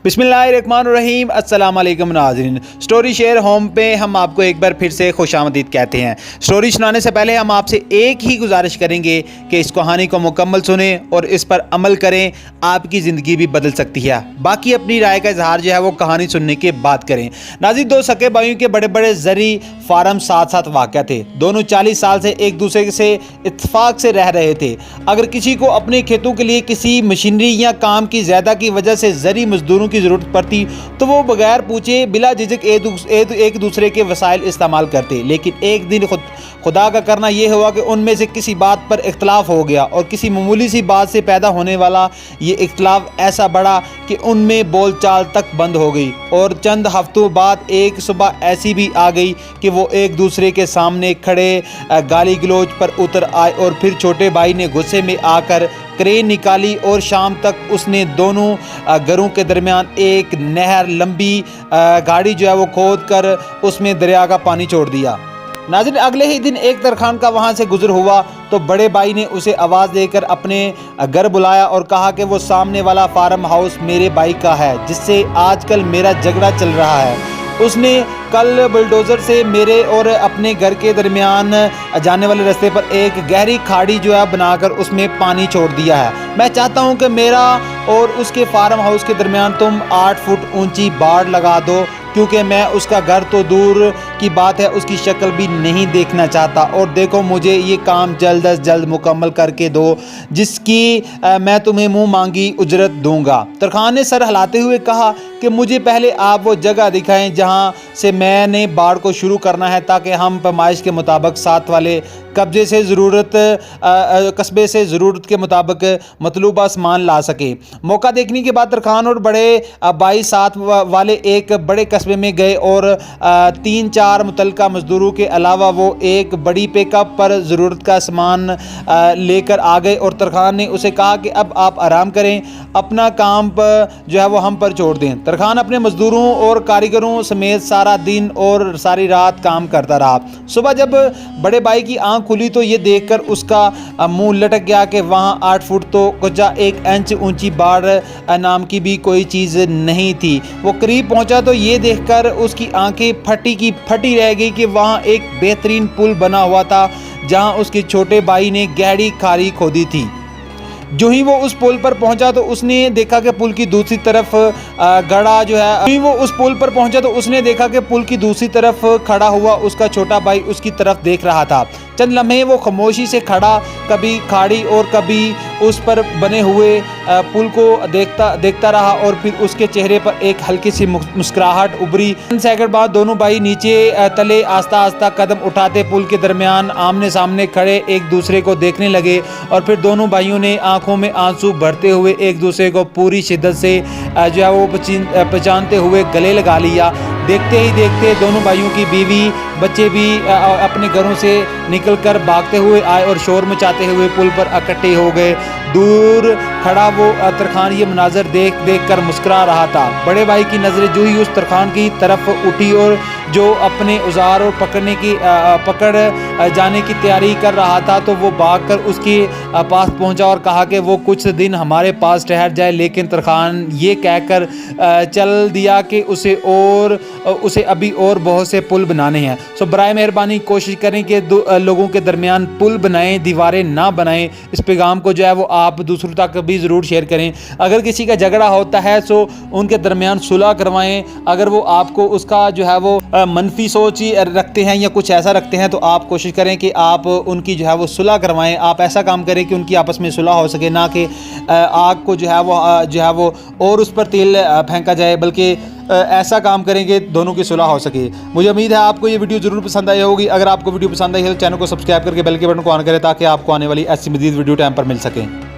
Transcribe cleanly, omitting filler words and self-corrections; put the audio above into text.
बिस्मिल्लाहिर्रहमानिर्रहीम। अस्सलाम वालेकुम नाज़रीन। स्टोरी शेयर होम पे हम आपको एक बार फिर से खुशामदीद कहते हैं। स्टोरी सुनाने से पहले हम आपसे एक ही गुजारिश करेंगे कि इस कहानी को मुकम्मल सुने और इस पर अमल करें, आपकी ज़िंदगी भी बदल सकती है। बाकी अपनी राय का इजहार जो है वो कहानी सुनने के बाद करें। नाज़रीन, दो सके भाइयों के बड़े बड़े ज़री फार्म साथ साथ वाक़या थे। दोनों 40 साल से एक दूसरे से इत्तेफाक से रह रहे थे। अगर किसी को अपने खेतों के लिए किसी मशीनरी या काम की ज़्यादा की वजह से ज़री मजदूरों की ज़रूरत पड़ती तो वो बगैर पूछे बिला झिझक एक दूसरे के वसाइल इस्तेमाल करते। लेकिन एक दिन खुदा का करना यह हुआ कि उनमें से किसी बात पर इख्तलाफ हो गया और किसी मामूली सी बात से पैदा होने वाला ये इख्तलाफ ऐसा बढ़ा कि उनमें बोलचाल तक बंद हो गई। और चंद हफ्तों बाद एक सुबह ऐसी भी आ गई कि वो एक दूसरे के सामने खड़े गाली गलौज पर उतर आए और फिर छोटे भाई ने गुस्से में आकर क्रेन निकाली और शाम तक उसने दोनों घरों के दरमियान एक नहर लंबी गाड़ी जो है वो खोद कर उसमें दरिया का पानी छोड़ दिया। नाज़रीन, अगले ही दिन एक तरखान का वहाँ से गुजर हुआ तो बड़े भाई ने उसे आवाज़ देकर अपने घर बुलाया और कहा कि वो सामने वाला फार्म हाउस मेरे भाई का है जिससे आजकल मेरा झगड़ा चल रहा है। उसने कल बुलडोज़र से मेरे और अपने घर के दरमियान जाने वाले रास्ते पर एक गहरी खाड़ी जो है बनाकर उसमें पानी छोड़ दिया है। मैं चाहता हूं कि मेरा और उसके फार्म हाउस के दरमियान तुम 8 फुट ऊंची बाड़ लगा दो, क्योंकि मैं उसका घर तो दूर की बात है उसकी शक्ल भी नहीं देखना चाहता। और देखो, मुझे ये काम जल्द अज जल्द मुकम्मल करके दो जिसकी मैं तुम्हें मुंह मांगी उजरत दूंगा। तरखान ने सर हिलाते हुए कहा कि मुझे पहले आप वो जगह दिखाएं जहां से मैंने बाड़ को शुरू करना है, ताकि हम पैमाइश के मुताबिक साथ वाले कब्जे से कस्बे से ज़रूरत के मुताबिक मतलूबा सामान ला सके। मौका देखने के बाद तरखान और बड़े भाई साथ वाले एक बड़े कस्बे में गए और 3-4 मुतलका मजदूरों के अलावा वो एक बड़ी पिकअप पर ज़रूरत का सामान लेकर आ गए। और तरखान ने उसे कहा कि अब आप आराम करें, अपना काम जो है वो हम पर छोड़ दें। तरखान अपने मजदूरों और कारीगरों समेत सारा दिन और सारी रात काम करता रहा। सुबह जब बड़े भाई की आंख खुली तो ये देखकर उसका मुंह लटक गया कि वहाँ 8 फुट तो कुछ 1 इंच ऊंची बाड़ नाम की भी कोई चीज़ नहीं थी। वो करीब पहुंचा तो ये देखकर उसकी आंखें फटी की फटी रह गई कि वहाँ एक बेहतरीन पुल बना हुआ था जहाँ उसके छोटे भाई ने गहरी खाई खोदी थी। जो ही वो उस पुल पर पहुंचा तो उसने देखा कि पुल की दूसरी तरफ गड़ा जो है वो उस पुल पर पहुंचा तो उसने देखा कि पुल की दूसरी तरफ खड़ा हुआ उसका छोटा भाई उसकी तरफ देख रहा था। चंद लम्हे वो खामोशी से खड़ा, कभी खाड़ी और कभी उस पर बने हुए पुल को देखता रहा और फिर उसके चेहरे पर एक हल्की सी मुस्कुराहट उभरी। चंद सेकंड बाद दोनों भाई नीचे तले आस्ता आस्ता कदम उठाते पुल के दरमियान आमने सामने खड़े एक दूसरे को देखने लगे। और फिर दोनों भाइयों ने आंखों में आंसू भरते हुए एक दूसरे को पूरी शिद्दत से जो है वो पहचानते हुए गले लगा लिया। देखते ही देखते दोनों भाइयों की बीवी बच्चे भी अपने घरों से निकलकर भागते हुए आए और शोर मचाते हुए पुल पर इकट्ठे हो गए। दूर खड़ा वो तरखान ये मनाजर देख कर मुस्कुरा रहा था। बड़े भाई की नज़रें जो ही उस तरखान की तरफ उठी और जो अपने औजार और पकड़ जाने की तैयारी कर रहा था तो वो भागकर उसके पास पहुंचा और कहा कि वो कुछ दिन हमारे पास ठहर जाए। लेकिन तरखान ये कहकर चल दिया कि उसे अभी और बहुत से पुल बनाने हैं। सो बराए मेहरबानी कोशिश करें कि लोगों के दरमियान पुल बनाएं, दीवारें ना बनाएं। इस पैगाम को जो है वो आप दूसरों तक भी ज़रूर शेयर करें। अगर किसी का झगड़ा होता है तो उनके दरमियान सुलह करवाएं। अगर वो आपको उसका जो है वो मनफी सोच ही रखते हैं या कुछ ऐसा रखते हैं तो आप कोशिश करें कि आप उनकी जो है वो सुलह करवाएं। आप ऐसा काम करें कि उनकी आपस में सुलह हो सके, ना कि आग को जो है वो और उस पर तेल फेंका जाए, बल्कि ऐसा काम करेंगे दोनों की सुलह हो सके। मुझे उम्मीद है आपको ये वीडियो ज़रूर पसंद आई होगी। अगर आपको वीडियो पसंद आई है तो चैनल को सब्सक्राइब करके बेल के बटन को ऑन करें ताकि आपको आने वाली ऐसी मज़ीद वीडियो टाइम पर मिल सके।